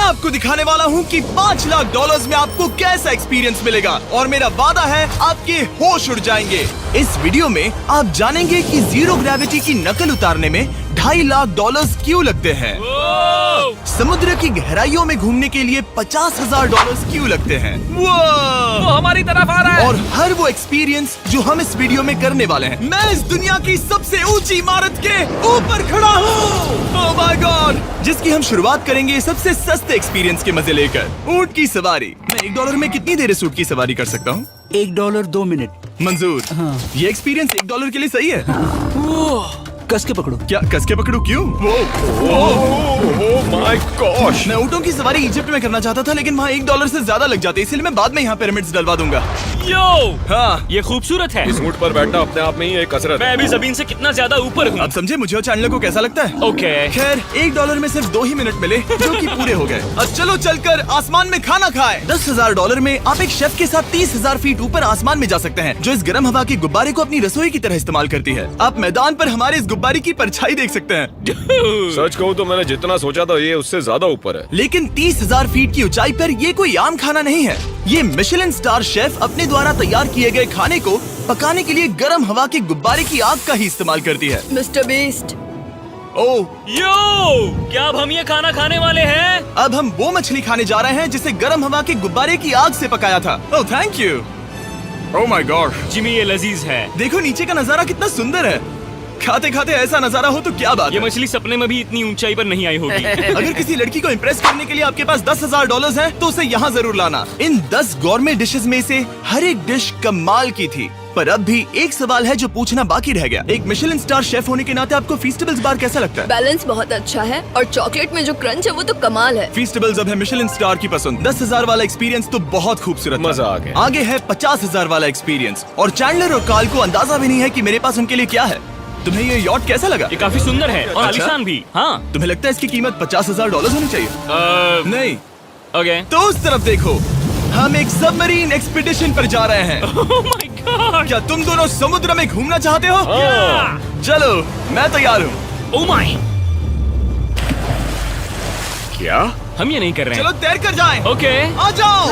आपको दिखाने वाला हूँ कि 5 लाख डॉलर्स में आपको कैसा एक्सपीरियंस मिलेगा और मेरा वादा है आपके होश उड़ जाएंगे। इस वीडियो में आप जानेंगे कि जीरो ग्रेविटी की नकल उतारने में 2.5 लाख डॉलर्स क्यों लगते हैं, समुद्र की गहराइयों में घूमने के लिए 50,000 डॉलर्स क्यों लगते हैं, वो हमारी तरफ आ रहा है। और हर वो एक्सपीरियंस जो हम इस वीडियो में करने वाले हैं। मैं इस दुनिया की सबसे ऊंची इमारत के ऊपर खड़ा हूँ, ओह माय गॉड, जिसकी हम शुरुआत करेंगे सबसे सस्ते एक्सपीरियंस के मजे लेकर, ऊंट की सवारी। मैं $1 में कितनी देर इस ऊंट की सवारी कर सकता हूँ? $1 2 मिनट। मंजूर। हाँ। ये एक्सपीरियंस $1 के लिए सही है। कस के पकड़ो। क्या कस के पकड़ू? क्यों? माय गॉश, मैं ऊँटों की सवारी इजिप्ट में करना चाहता था, लेकिन वहाँ $1 से ज्यादा लग जाते, इसलिए मैं बाद में यहाँ पिरामिड्स डलवा दूंगा। यो, हाँ, ये खूबसूरत है। इस ऊंट पर बैठना अपने आप में ही एक कसरत मैं है। अभी जमीन से कितना ज्यादा ऊपर हूँ। अब समझे मुझे और चैनल को कैसा लगता है? ओके। खैर, $1 में सिर्फ 2 ही मिनट मिले, जो कि पूरे हो गए। अब चलो चलकर आसमान में खाना खाएं। $10,000 में आप एक शेफ के साथ 30,000 फीट ऊपर आसमान में जा सकते हैं, जो इस गर्म हवा के गुब्बारे को अपनी रसोई की तरह इस्तेमाल करती है। आप मैदान पर हमारे इस गुब्बारे की परछाई देख सकते हैं। सच कहूँ तो मैंने जितना सोचा था ये उससे ज्यादा ऊपर है। लेकिन 30,000 फीट की ऊंचाई पर ये कोई आम खाना नहीं है। ये मिशेलिन स्टार शेफ अपने द्वारा तैयार किए गए खाने को पकाने के लिए गर्म हवा के गुब्बारे की आग का ही इस्तेमाल करती है। मिस्टर बीस्ट, ओह, यो, क्या अब हम ये खाना खाने वाले हैं? अब हम वो मछली खाने जा रहे हैं जिसे गर्म हवा के गुब्बारे की आग से पकाया था। Oh thank you. Oh my God, Jimmy, ये लजीज है। देखो नीचे का नजारा कितना सुंदर है। खाते खाते ऐसा नजारा हो तो क्या बात ये है। मछली सपने में भी इतनी ऊंचाई पर नहीं आई होगी। अगर किसी लड़की को इम्प्रेस करने के लिए आपके पास $10,000 है तो उसे यहाँ जरूर लाना। इन 10 गॉर्मेट डिशेस में से हर एक डिश कमाल की थी, पर अब भी एक सवाल है जो पूछना बाकी रह गया। एक मिशेलिन स्टार शेफ होने के नाते आपको फीस्टेबल्स बार कैसा लगता है? बैलेंस बहुत अच्छा है और चॉकलेट में जो क्रंच है वो तो कमाल है। फीस्टेबल्स अब है मिशेलिन स्टार की पसंद। 10,000 वाला एक्सपीरियंस तो बहुत खूबसूरत था। मजा आ गया। आगे है 50,000 वाला एक्सपीरियंस, और चैंडलर और कार्ल को अंदाजा भी नहीं है कि मेरे पास उनके लिए क्या है। तुम्हें ये यॉट कैसा लगा? ये काफी सुंदर है और अच्छा? आलीशान भी। हाँ। तुम्हें लगता है इसकी कीमत $50,000 होनी चाहिए? नहीं। ओके। तो उस तरफ देखो, हम एक सबमरीन एक्सपीडिशन पर जा रहे हैं। Oh my God. क्या तुम दोनों समुद्र में घूमना चाहते हो? चलो, मैं तैयार हूँ। Oh my. क्या? हम ये नहीं कर रहे चलो हैं। तैर कर जाएं। ओके। आ जाओ,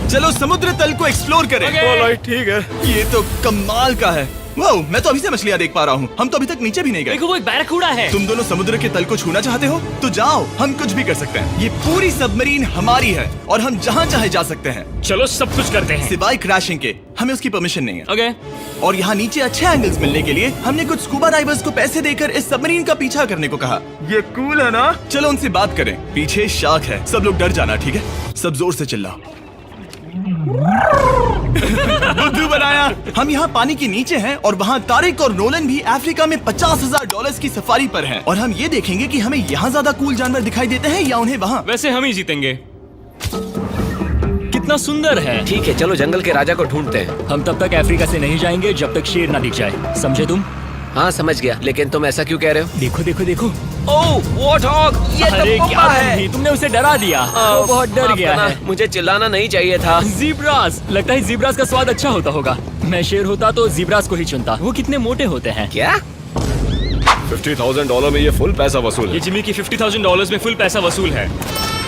चलो समुद्र तल को एक्सप्लोर करें। ओके। ऑलराइट, ठीक है। ये तो कमाल का है। वाओ, मैं तो अभी से मछलियाँ देख पा रहा हूँ। हम तो अभी तक नीचे भी नहीं गए। देखो, वो एक बैरकूडा है। तुम दोनों समुद्र के तल को छूना चाहते हो तो जाओ, हम कुछ भी कर सकते हैं। ये पूरी सबमरीन हमारी है और हम जहाँ चाहे जा सकते हैं, चलो सब कुछ करते हैं। सिवाय क्रैशिंग के। हमें उसकी परमिशन नहीं है। ओके। और यहाँ नीचे अच्छे एंगल्स मिलने के लिए हमने कुछ स्कूबा डाइवर्स को पैसे देकर इस सबमरीन का पीछा करने को कहा। ये कूल है ना? चलो उनसे बात करें। पीछे शार्क है, सब लोग डर जाना, ठीक है? सब जोर से चिल्लाओ। बुद्धू बनाया। हम यहाँ पानी के नीचे हैं और वहाँ तारिक और नोलन भी अफ्रीका में $50,000 की सफारी पर हैं। और हम ये देखेंगे कि हमें यहाँ ज्यादा कूल जानवर दिखाई देते हैं या उन्हें वहाँ। वैसे हम ही जीतेंगे। कितना सुंदर है। ठीक है, चलो जंगल के राजा को ढूंढते हैं। हम तब तक अफ्रीका से नहीं जाएंगे जब तक शेर ना दिख जाए, समझे तुम? हाँ समझ गया, लेकिन तुम ऐसा क्यों कह रहे हो? देखो देखो देखो। ओह, वॉर्थॉग! ये अरे तो क्या पप्पा है। तुम तुमने उसे डरा दिया। वो बहुत डर माफ गया करना, है। मुझे चिल्लाना नहीं चाहिए था। जीब्रास, लगता है जीब्रास का स्वाद अच्छा होता होगा। मैं शेर होता तो जीब्रास को ही चुनता। वो कितने मोटे होते हैं। क्या? $50,000 में ये फुल पैसा वसूल ये है। जिमी की $50,000 में फुल पैसा वसूल है।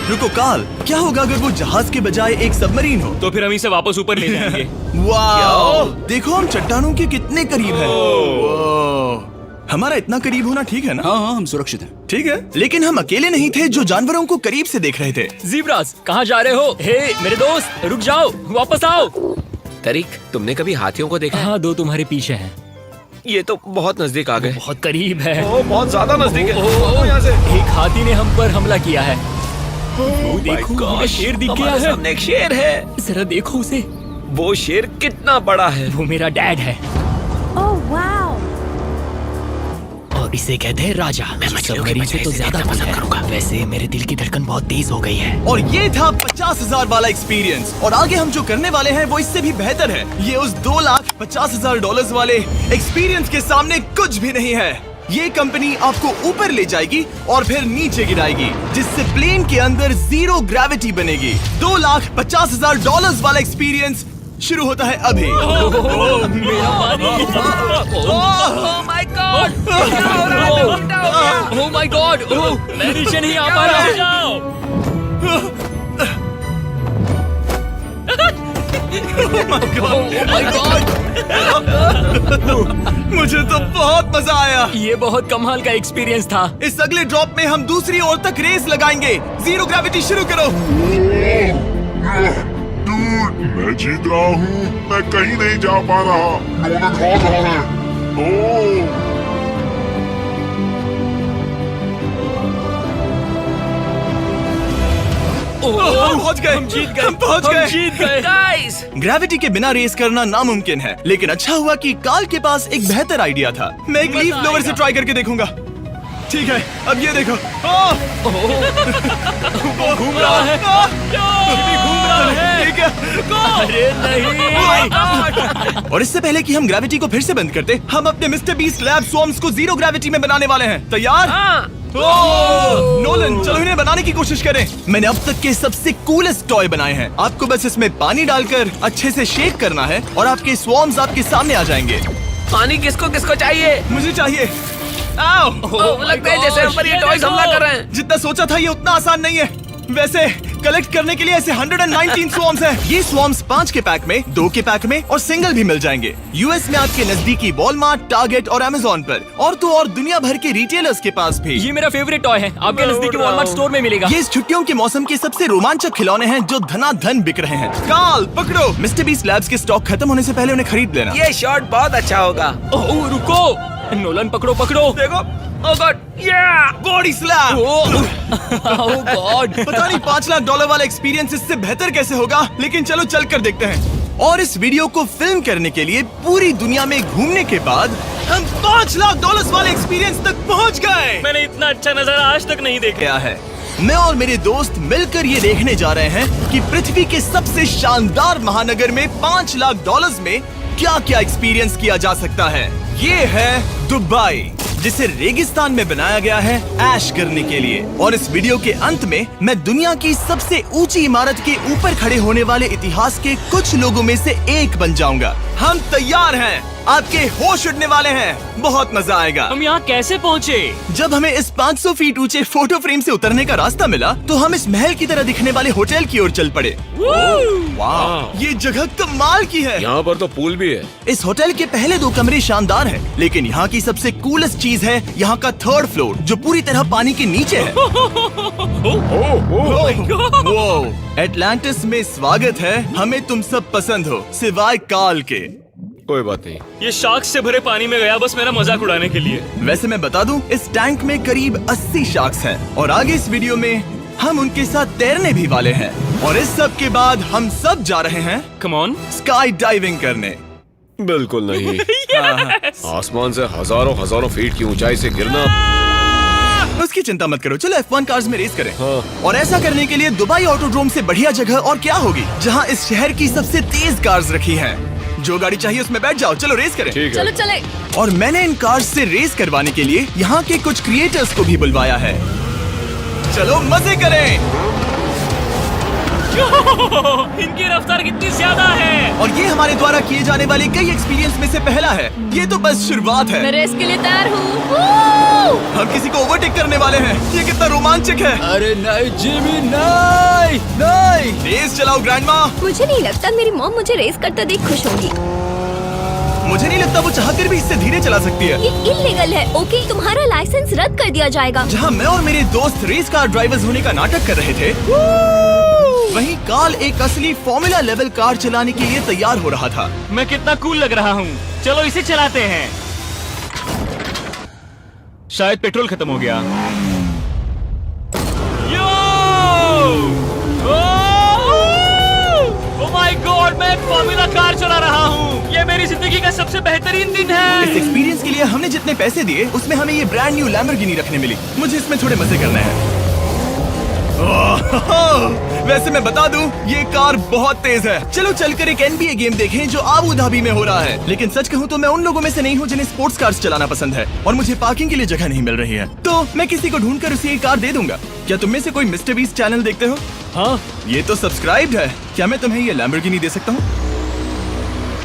रुको कार्ल, क्या होगा अगर वो जहाज के बजाय एक सबमरीन हो? तो फिर हम इसे वापस ऊपर ले जाएंगे। वाह, देखो हम चट्टानों के कितने करीब हैं। वाह, हमारा इतना करीब होना ठीक है ना? हाँ हम सुरक्षित हैं। ठीक है, लेकिन हम अकेले नहीं थे जो जानवरों को करीब से देख रहे थे। जीब्रास, कहाँ जा रहे हो? हे मेरे दोस्त, रुक जाओ, वापस आओ। तरीक, तुमने कभी हाथियों को देखा है? हाँ, 2 तुम्हारे पीछे हैं। ये तो बहुत नजदीक आ गए। बहुत करीब है। ओह, बहुत ज्यादा नजदीक है। ओह, यहाँ से। एक हाथी ने हम पर हमला किया है। वो देखो, My हमें gosh, शेर दिख गया हमारे है। सामने एक शेर है। जरा देखो उसे। वो शेर कितना बड़ा है। वो मेरा डैड है। Oh wow. और इसे कहते हैं राजा। मैं मछलियों की सबमरीन से तो वजह से ज्यादा देखना पसंद पसंद करूंगा। वैसे मेरे दिल की धड़कन बहुत तेज हो गई है। और ये था 50,000 वाला एक्सपीरियंस, और आगे हम जो करने वाले हैं वो इससे भी बेहतर है। ये उस $2,50,000 वाले एक्सपीरियंस के सामने कुछ भी नहीं है। ये कंपनी आपको ऊपर ले जाएगी और फिर नीचे गिराएगी, जिससे प्लेन के अंदर जीरो ग्रेविटी बनेगी। $2,50,000 वाला एक्सपीरियंस शुरू होता है अभी। मेरा पानी। ओह माय गॉड, क्या हो रहा है? मैं उल्टा हो गया। ओह माय गॉड, मैं नीचे नहीं आ पा रहा हूँ। जाओ। ओह माय गॉड, मुझे तो बहुत मजा आया। ये बहुत कमाल का एक्सपीरियंस था। इस अगले ड्रॉप में हम दूसरी ओर तक रेस लगाएंगे। जीरो ग्रेविटी शुरू करो। मैं जीत रहा हूँ, मैं कहीं नहीं जा पा रहा। नोलन हार रहा है। ओह हम पहुंच गए, हम जीत गए, हम पहुंच हम गए। जीत गए। गाइस, ग्रेविटी के बिना रेस करना नामुमकिन है, लेकिन अच्छा हुआ कि काल के पास एक बेहतर आइडिया था। मैं एक लीफ ब्लोअर से ट्राई करके देखूंगा। ठीक है, अब ये देखो। वो घूम रहा है। घूम रहा है। ठीक है। अरे नहीं। और इससे पहले कि हम ग्रेविटी को फिर से बंद करते, हम अपने मिस्टर बीस्ट लैब स्वॉर्म्स को जीरो ग्रेविटी में बनाने वाले हैं। तैयार? हाँ। नोलन, चलो इन्हें बनाने की कोशिश करें। मैंने अब तक के सबसे कूलेस्ट टॉय बनाए हैं। आपको बस इसमें पानी डालकर अच्छे से शेक करना है और आपके स्वॉर्म्स आपके सामने आ जाएंगे। पानी किसको किसको चाहिए? मुझे चाहिए। आओ। लगता है जैसे हम पर ये टॉयज हमला कर रहे हैं। जितना सोचा था ये उतना आसान नहीं है। वैसे कलेक्ट करने के लिए ऐसे 119 स्वॉर्म्स हैं। ये स्वॉर्म्स 5 के पैक में, 2 के पैक में और सिंगल भी मिल जाएंगे। यूएस में आपके नजदीकी वॉलमार्ट, टारगेट और अमेज़न पर, और तो और दुनिया भर के रिटेलर्स के पास भी। ये मेरा फेवरेट टॉय है। आपके नजदीकी वॉलमार्ट स्टोर में मिलेगा। ये इस छुट्टियों के मौसम के सबसे रोमांचक खिलौने हैं जो धनाधन बिक रहे हैं। काल पकड़ो। मिस्टर बीस्ट लैब्स के स्टॉक खत्म होने से पहले उन्हें खरीद लेना। ये शॉट बहुत अच्छा होगा। ओह रुको, नोलन पकड़ो पकड़ो। देखो, ओह गॉड, या बॉडी स्लैम। ओह गॉड। पता नहीं $5 लाख वाला एक्सपीरियंस इससे बेहतर कैसे होगा, लेकिन चलो चल कर देखते हैं। और इस वीडियो को फिल्म करने के लिए पूरी दुनिया में घूमने के बाद हम $5 लाख वाले एक्सपीरियंस तक पहुंच गए। मैंने इतना अच्छा नजारा आज तक नहीं देखा। क्या है, मैं और मेरे दोस्त मिलकर ये देखने जा रहे हैं कि पृथ्वी के सबसे शानदार महानगर में $5 लाख में क्या क्या एक्सपीरियंस किया जा सकता है। ये है दुबई, जिसे रेगिस्तान में बनाया गया है ऐश करने के लिए। और इस वीडियो के अंत में मैं दुनिया की सबसे ऊंची इमारत के ऊपर खड़े होने वाले इतिहास के कुछ लोगों में से एक बन जाऊंगा। हम तैयार हैं, आपके होश उड़ने वाले हैं, बहुत मजा आएगा। हम यहाँ कैसे पहुँचे? जब हमें इस 500 फीट ऊंचे फोटो फ्रेम से उतरने का रास्ता मिला तो हम इस महल की तरह दिखने वाले होटल की ओर चल पड़े। वाह, ये जगह कमाल की है। यहाँ पर तो पूल भी है। इस होटल के पहले 2 कमरे शानदार हैं, लेकिन यहाँ की सबसे कूलेस्ट चीज है यहाँ का 3rd फ्लोर, जो पूरी तरह पानी के नीचे है। वो एटलांटिस में स्वागत है। हमें तुम सब पसंद हो सिवाय काल के। कोई बात नहीं। ये शार्क्स से भरे पानी में गया बस मेरा मजाक उड़ाने के लिए। वैसे मैं बता दूं, इस टैंक में करीब 80 शार्क्स हैं और आगे इस वीडियो में हम उनके साथ तैरने भी वाले हैं। और इस सब के बाद हम सब जा रहे हैं कम ऑन। स्काई डाइविंग करने। बिल्कुल नहीं। आसमान से हजारों फीट की ऊंचाई से गिरना। उसकी चिंता मत करो, चलो F1 कार्स में रेस करें। हाँ। और ऐसा करने के लिए दुबई ऑटोड्रोम से बढ़िया जगह और क्या होगी, जहां इस शहर की सबसे तेज कार्स रखी हैं। जो गाड़ी चाहिए उसमें बैठ जाओ, चलो रेस करें। ठीक है। चलो चले। और मैंने इन कार्स से रेस करवाने के लिए यहाँ के कुछ क्रिएटर्स को भी बुलवाया है। चलो मजे करें। इनकी रफ्तार कितनी ज्यादा है। और ये हमारे द्वारा किए जाने वाले कई एक्सपीरियंस में से पहला है। ये तो बस शुरुआत मैं है। रेस के लिए तैयार हूँ। हम किसी को ओवरटेक करने वाले हैं। ये कितना रोमांचक है। अरे नहीं जिमी, नहीं नहीं। रेस चलाओ ग्रैंडमा। मुझे नहीं लगता मेरी मॉम मुझे रेस करते देख खुश होगी। मुझे नहीं लगता वो चाहकर भी इससे धीरे चला सकती है। ये इल्लीगल है। ओके, तुम्हारा लाइसेंस रद्द कर दिया जाएगा। जहाँ मैं और मेरे दोस्त रेस कार ड्राइवर्स होने का नाटक कर रहे थे, वहीं काल एक असली फॉर्मूला लेवल कार चलाने के लिए तैयार हो रहा था। मैं कितना कूल लग रहा हूँ। चलो इसे चलाते हैं। शायद पेट्रोल खत्म हो गया। ओह माय गॉड, मैं फॉर्मूला कार चला रहा हूँ। ये मेरी जिंदगी का सबसे बेहतरीन दिन है। इस एक्सपीरियंस के लिए हमने जितने पैसे दिए उसमें हमें ये ब्रांड न्यू लैम्बोर्गिनी रखने मिली। मुझे इसमें थोड़े मजे करने हैं। वैसे मैं बता दूं, ये कार बहुत तेज है। चलो चलकर एक NBA गेम देखें जो आबू धाबी में हो रहा है। लेकिन सच कहूं तो मैं उन लोगों में से नहीं हूं जिन्हें स्पोर्ट्स कार्स चलाना पसंद है और मुझे पार्किंग के लिए जगह नहीं मिल रही है, तो मैं किसी को ढूंढकर उसे ये कार दे दूंगा। क्या तुम में से कोई मिस्टर बीस्ट चैनल देखते हो? हाँ, ये तो सब्सक्राइब्ड है। क्या मैं तुम्हें ये लैम्बोर्गिनी दे सकता हूँ?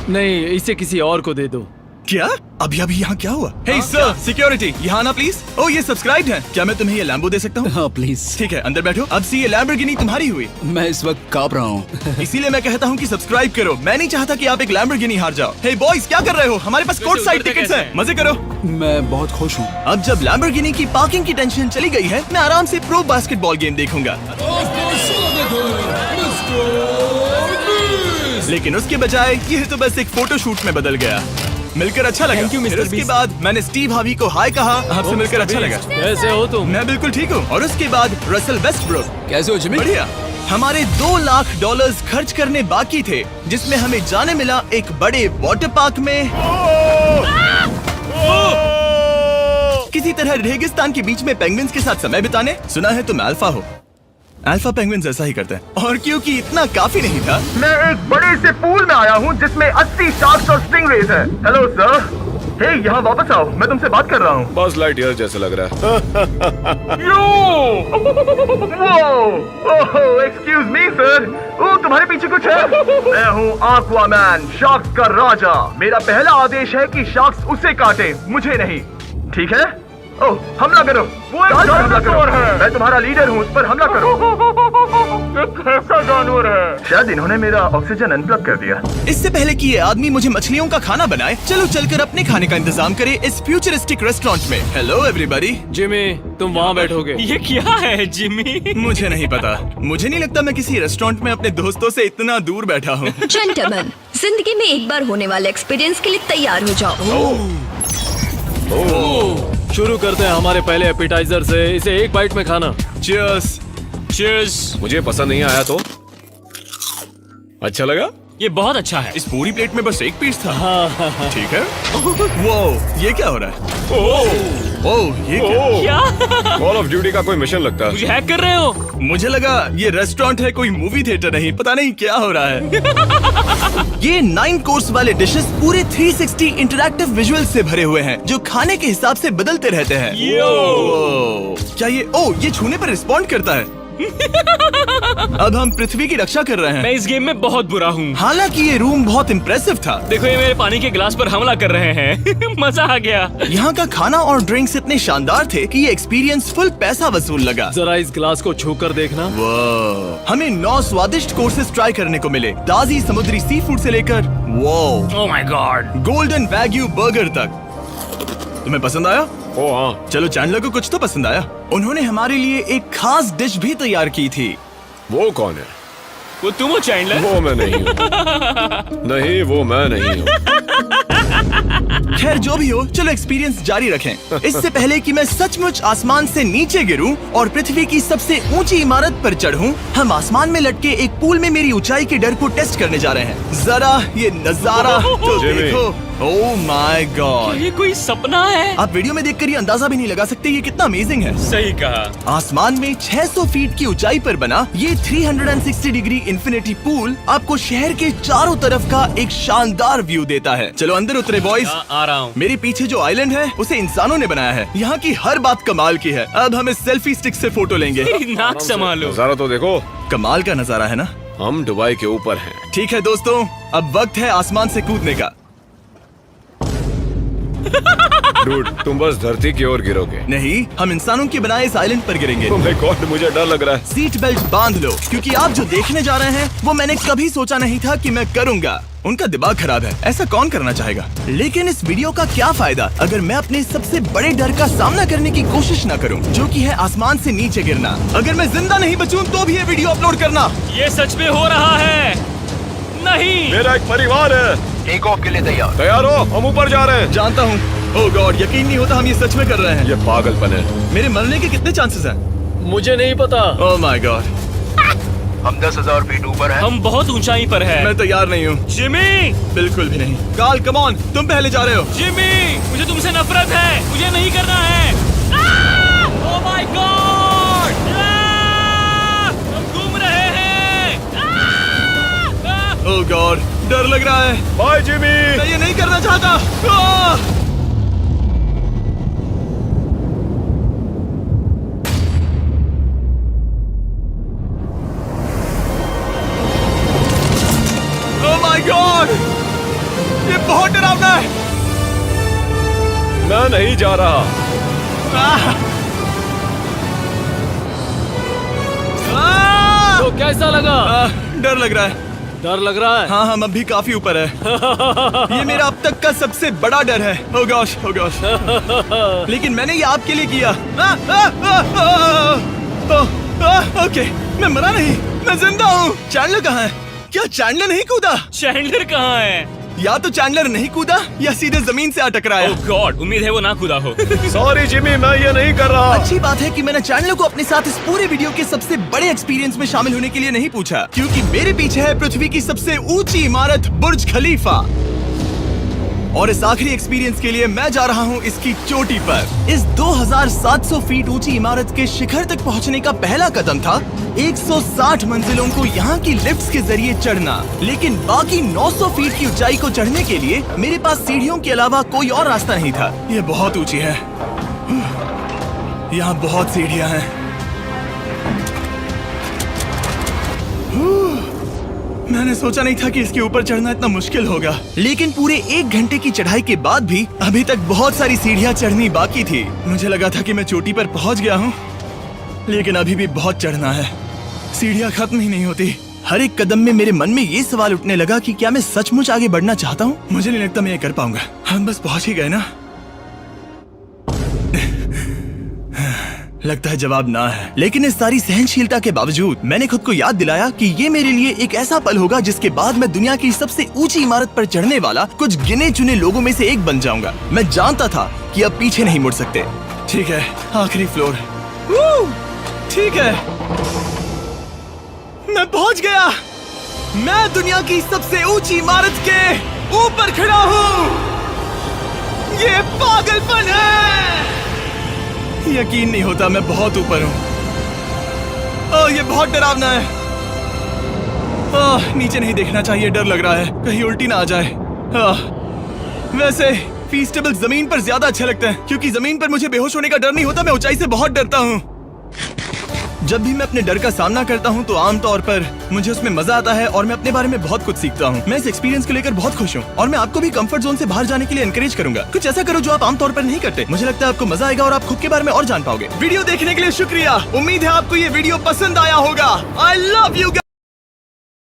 नहीं, इसे किसी और को दे दो। क्या? अभी अभी यहाँ क्या हुआ? हे सर, सिक्योरिटी, यहाँ आना प्लीज। ओ, ये सब्सक्राइब है। क्या मैं तुम्हें ये लैम्बो दे सकता हूँ? हाँ प्लीज। ठीक है, अंदर बैठो। अब से ये लैम्बोर्गिनी तुम्हारी हुई। मैं इस वक्त कांप रहा हूँ। इसीलिए मैं कहता हूँ कि सब्सक्राइब करो। मैं नहीं चाहता कि आप एक लैम्बोर्गिनी हार जाओ। हे बॉयज, क्या कर रहे हो? हमारे पास कोर्ट साइड टिकट्स हैं। मजे करो। मैं बहुत खुश हूँ। अब जब लैम्बोर्गिनी की पार्किंग की टेंशन चली गई है, मैं आराम से प्रो बास्केटबॉल गेम देखूंगा। लेकिन उसके बजाय यह तो बस एक फोटो शूट में बदल गया। मिलकर अच्छा लगा। Thank you, फिर Mr. उसके Beast। बाद मैंने स्टीव हावी को हाय कहा। आपसे मिलकर अच्छा लगा। कैसे हो तुम? मैं बिल्कुल ठीक हूँ। और उसके बाद रसल वेस्टब्रुक। कैसे हो जिमी? बढ़िया। हमारे $2 लाख खर्च करने बाकी थे, जिसमें हमें जाने मिला एक बड़े वाटर पार्क में किसी तरह रेगिस्तान के बीच में पेंगुइन्स के साथ समय बिताने। सुना है तुम अल्फा हो। अल्फा पेंगुइन्स ऐसा ही करते हैं। और क्योंकि इतना काफी नहीं था, मैं एक बड़े से पूल में आया हूँ जिसमें 80 शार्क्स और स्टिंगरेज हैं। Hello sir. हे, यहाँ वापस आओ, मैं तुमसे बात कर रहा हूँ। बस लाइट ईयर जैसा लग रहा है। Excuse me sir. ओ, तुम्हारे पीछे कुछ है? मैं हूँ आक्वामैन, शार्क्स का राजा। मेरा पहला आदेश है कि शार्क्स उसे काटे, मुझे नहीं। ठीक है? ओह, हमला करो। वो एक जानवर है। मैं तुम्हारा लीडर हूँ, उस पर हमला करो। एक कैसा जानवर है? शायद इन्होंने मेरा ऑक्सीजन अनप्लग कर दिया। इससे पहले कि ये आदमी मुझे मछलियों का खाना बनाए, चलो चलकर अपने खाने का इंतजाम करें इस फ्यूचरिस्टिक रेस्टोरेंट में। Hello everybody. जिमी, तुम वहाँ बैठोगे। ये क्या है जिमी? मुझे नहीं पता। मुझे नहीं लगता मैं किसी रेस्टोरेंट में अपने दोस्तों से इतना दूर बैठा हूँ। जेंटलमैन, जिंदगी में एक बार होने वाले एक्सपीरियंस के लिए तैयार हो जाओ। शुरू करते हैं हमारे पहले एपिटाइजर से। इसे एक बाइट में खाना। चीयर्स। चीयर्स। मुझे पसंद नहीं आया तो अच्छा लगा। ये बहुत अच्छा है। इस पूरी प्लेट में बस एक पीस था। ठीक है। वो ये क्या हो रहा है? ओह, ये क्या? क्या? कॉल ऑफ ड्यूटी का कोई मिशन लगता है। मुझे हैक कर रहे हो? मुझे लगा ये रेस्टोरेंट है, कोई मूवी थिएटर नहीं। पता नहीं क्या हो रहा है। ये 9 कोर्स वाले डिशेस पूरे 360 इंटरैक्टिव विजुअल से भरे हुए हैं, जो खाने के हिसाब से बदलते रहते हैं। क्या ये छूने पर रिस्पॉन्ड करता है? अब हम पृथ्वी की रक्षा कर रहे हैं। मैं इस गेम में बहुत बुरा हूँ। हालांकि ये रूम बहुत इम्प्रेसिव था। देखो, ये मेरे पानी के गिलास पर हमला कर रहे हैं। मजा आ गया। यहाँ का खाना और ड्रिंक्स इतने शानदार थे कि ये एक्सपीरियंस फुल पैसा वसूल लगा। जरा इस गिलास को छू कर देखना। हमें 9 स्वादिष्ट कोर्सेस ट्राई करने को मिले, ताजी समुद्री सी फूड से लेकर oh my God, golden wagyu burger तक। तुम्हें पसंद आया? ओ हाँ। चलो, चैंडलर को कुछ तो पसंद आया। उन्होंने हमारे लिए एक खास डिश भी तैयार की थी। वो कौन है? वो तुम हो चैंडलर? वो मैं नहीं हूँ। नहीं, वो मैं नहीं हूँ। खैर, जो भी हो, चलो एक्सपीरियंस जारी रखें। इससे पहले कि मैं सचमुच आसमान से नीचे गिरूं और पृथ्वी की सबसे ऊंची इमारत पर चढ़ूं, हम आसमान में लटके एक पूल में मेरी ऊंचाई के डर को टेस्ट करने जा रहे हैं। जरा ये नजारा तो जिमी। देखो। Oh my God. ये कोई सपना है? आप वीडियो में देखकर ये अंदाजा भी नहीं लगा सकते ये कितना अमेजिंग है। सही कहा। आसमान में 600 फीट की ऊंचाई पर बना ये 360 डिग्री इंफिनिटी पूल आपको शहर के चारों तरफ का एक शानदार व्यू देता है। चलो अंदर उतरे बॉयज। आ रहा हूँ। मेरे पीछे जो आइलैंड है उसे इंसानों ने बनाया है। यहाँ की हर बात कमाल की है। अब हम इस सेल्फी स्टिक से फोटो लेंगे। नाक संभालो। नजारा तो देखो। कमाल का नजारा है ना? हम दुबई के ऊपर हैं। ठीक है दोस्तों, अब वक्त है आसमान से कूदने का। डूड, तुम बस धरती की ओर गिरोगे। नहीं, हम इंसानों के बनाए इस आइलैंड पर गिरेंगे। Oh my God, मुझे डर लग रहा है। सीट बेल्ट बांध लो, क्योंकि आप जो देखने जा रहे हैं वो मैंने कभी सोचा नहीं था कि मैं करूंगा। उनका दिमाग खराब है, ऐसा कौन करना चाहेगा? लेकिन इस वीडियो का क्या फायदा अगर मैं अपने सबसे बड़े डर का सामना करने की कोशिश न करूं, जो कि है आसमान से नीचे गिरना। अगर मैं जिंदा नहीं बचूं तो भी ये वीडियो अपलोड करना। ये सच में हो रहा है? नहीं। मेरा एक परिवार है। टेक ऑफ के लिए तैयार। तैयार हो? हम ऊपर जा रहे हैं। जानता हूँ। ओह गॉड, यकीन नहीं होता हम ये सच में कर रहे हैं। ये पागलपन है। मेरे मरने के कितने चांसेस हैं? मुझे नहीं पता। Oh my God. हम 10,000 फीट ऊपर हैं। हम बहुत ऊंचाई पर हैं। मैं तैयार नहीं हूँ। जिमी, बिल्कुल भी नहीं। कार्ल, कम ऑन, तुम पहले जा रहे हो। जिमी, मुझे तुमसे नफरत है। मुझे नहीं करना है। ओह माय गॉड, हम घूम रहे हैं। ओह गॉड, डर लग रहा है। Bye Jimmy. मैं ये नहीं करना चाहता। आह! Oh my God! नहीं जा रहा। तो कैसा लगा? डर लग रहा है। डर लग रहा है? हाँ हम अभी काफी ऊपर है। ये मेरा अब तक का सबसे बड़ा डर है। Oh gosh, oh gosh। लेकिन मैंने ये आपके लिए किया। ओके, मैं मरा नहीं, मैं जिंदा हूँ। चैंडलर कहाँ है? क्या चैंडलर नहीं कूदा? चैंडलर कहाँ है? या तो चैंडलर नहीं कूदा या सीधे जमीन से आ टकराया। ओह गॉड, उम्मीद है वो ना खुदा हो। सॉरी जिमी, मैं ये नहीं कर रहा। अच्छी बात है कि मैंने चैंडलर को अपने साथ इस पूरे वीडियो के सबसे बड़े एक्सपीरियंस में शामिल होने के लिए नहीं पूछा, क्योंकि मेरे पीछे है पृथ्वी की सबसे ऊंची इमारत बुर्ज खलीफा। और इस आखिरी एक्सपीरियंस के लिए मैं जा रहा हूँ इसकी चोटी पर। इस 2700 फीट ऊंची इमारत के शिखर तक पहुँचने का पहला कदम था 160 मंजिलों को यहाँ की लिफ्ट्स के जरिए चढ़ना, लेकिन बाकी 900 फीट की ऊंचाई को चढ़ने के लिए मेरे पास सीढ़ियों के अलावा कोई और रास्ता नहीं था। ये बहुत ऊंची है, यहाँ बहुत सीढ़ियाँ हैं। मैंने सोचा नहीं था कि इसके ऊपर चढ़ना इतना मुश्किल होगा, लेकिन पूरे 1 घंटे की चढ़ाई के बाद भी अभी तक बहुत सारी सीढ़ियाँ चढ़नी बाकी थी। मुझे लगा था कि मैं चोटी पर पहुँच गया हूँ, लेकिन अभी भी बहुत चढ़ना है। सीढ़ियाँ खत्म ही नहीं होती। हर एक कदम में मेरे मन में ये सवाल उठने लगा कि क्या मैं सचमुच आगे बढ़ना चाहता हूँ? मुझे नहीं लगता मैं ये कर पाऊंगा। हम बस पहुँच ही गए ना। लगता है जवाब ना है, लेकिन इस सारी सहनशीलता के बावजूद मैंने खुद को याद दिलाया कि ये मेरे लिए एक ऐसा पल होगा जिसके बाद मैं दुनिया की सबसे ऊंची इमारत पर चढ़ने वाला कुछ गिने चुने लोगों में से एक बन जाऊंगा। मैं जानता था कि अब पीछे नहीं मुड़ सकते। ठीक है, आखिरी फ्लोर। ठीक है, मैं पहुंच गया। मैं दुनिया की सबसे ऊंची इमारत के ऊपर खड़ा हूँ। ये पागलपन है। यकीन नहीं होता, मैं बहुत ऊपर हूँ। ओह, ये बहुत डरावना है। ओह, नीचे नहीं देखना चाहिए, डर लग रहा है कहीं उल्टी ना आ जाए। वैसे फीस्टेबल जमीन पर ज्यादा अच्छा लगता है, क्योंकि जमीन पर मुझे बेहोश होने का डर नहीं होता। मैं ऊंचाई से बहुत डरता हूँ। जब भी मैं अपने डर का सामना करता हूँ तो आमतौर पर मुझे उसमें मजा आता है और मैं अपने बारे में बहुत कुछ सीखता हूँ। मैं इस एक्सपीरियंस को लेकर बहुत खुश हूँ और मैं आपको भी कंफर्ट जोन से बाहर जाने के लिए एनकरेज करूंगा। कुछ ऐसा करो जो आप आमतौर पर नहीं करते। मुझे लगता है आपको मजा आएगा और आप खुद के बारे में और जान पाओगे। वीडियो देखने के लिए शुक्रिया। उम्मीद है आपको ये वीडियो पसंद आया होगा। I love you.